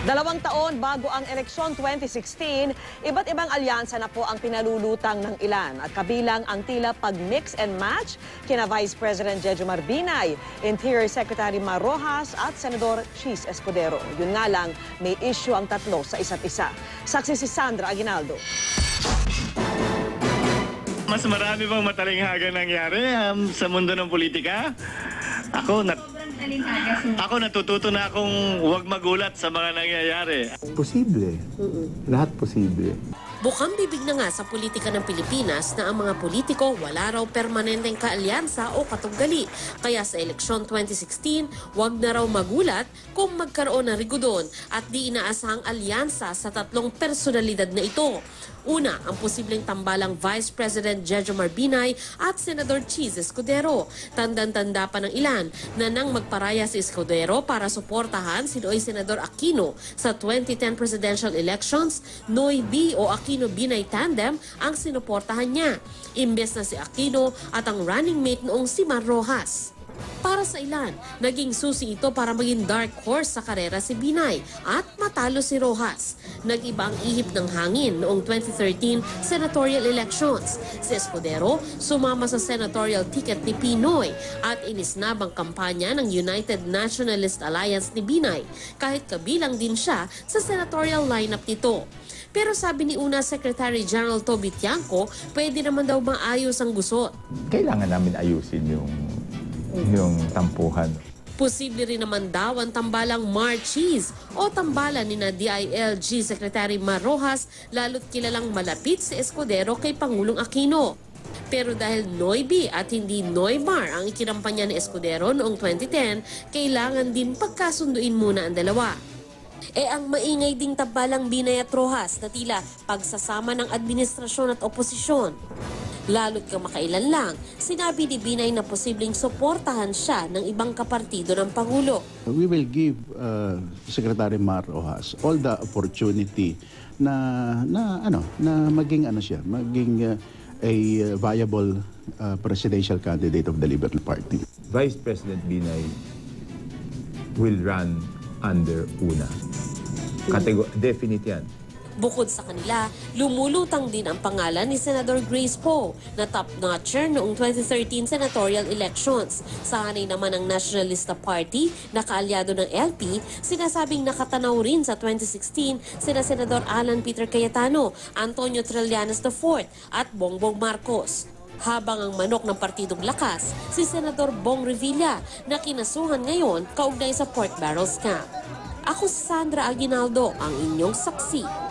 2 taon bago ang eleksyon 2016, iba't ibang alyansa na po ang pinalulutang ng ilan at kabilang ang tila pag-mix and match kina Vice President Jejomar Binay, Interior Secretary Mar Rojas at Senador Chis Escudero. Yun nga lang, may issue ang tatlo sa isa't isa. Saksi si Sandra Aguinaldo. Mas marami bang matalinghaga nangyari sa mundo ng politika? Ako natututo na akong huwag magulat sa mga nangyayari. Posible. Lahat posible. Bukang bibig na nga sa politika ng Pilipinas na ang mga politiko wala raw permanenteng kaalyansa o katunggali. Kaya sa eleksyon 2016, wag na raw magulat kung magkaroon ng rigudon at di inaasahang alyansa sa tatlong personalidad na ito. Una, ang posibleng tambalang Vice President Jejomar Binay at Senador Chis Escudero. Tandang-tanda pa ng ilan na nang magparaya si Escudero para suportahan si Noy Senador Aquino sa 2010 presidential elections, Noy B o Aquino Binay tandem ang sinuportahan niya. Imbes na si Aquino at ang running mate noong si Mar Rojas. Para sa ilan, naging susi ito para maging dark horse sa karera si Binay at matalo si Rojas. Nag-iba ang ihip ng hangin noong 2013 senatorial elections. Si Escudero sumama sa senatorial ticket ni Pinoy at inisnab ang kampanya ng United Nationalist Alliance ni Binay kahit kabilang din siya sa senatorial lineup nito. Pero sabi ni una Secretary General Toby Tiangco, pwede naman daw maayos ang gusot. Kailangan namin ayusin yung tampuhan. Posible rin naman daw ang tambalang Mar Chis o tambalan ni na DILG Secretary Mar Rojas, lalo't kilalang malapit si Escudero kay Pangulong Aquino. Pero dahil Noy B at hindi Noy Mar ang ikinampanya ni Escudero noong 2010, kailangan din pagkasunduin muna ang dalawa. Ang maingay ding tambalang Binay at Rojas na tila pagsasama ng administrasyon at oposisyon. Lalo't kamakailan lang, sinabi ni Binay na posibleng suportahan siya ng ibang kapartido ng Pangulo. We will give Secretary Mar Rojas all the opportunity na maging a viable presidential candidate of the Liberal Party. Vice President Binay will run under una. Definite yan. Bukod sa kanila, lumulutang din ang pangalan ni Senador Grace Poe na top-notcher noong 2013 senatorial elections. Sa hanay naman ng Nationalista Party na kaalyado ng LP, sinasabing nakatanaw rin sa 2016 sina Senador Alan Peter Cayetano, Antonio Trillanes IV at Bongbong Marcos. Habang ang manok ng Partidong Lakas, si Senador Bong Revilla na kinasuhan ngayon kaugnay sa pork barrel scam. Ako si Sandra Aguinaldo, ang inyong saksi.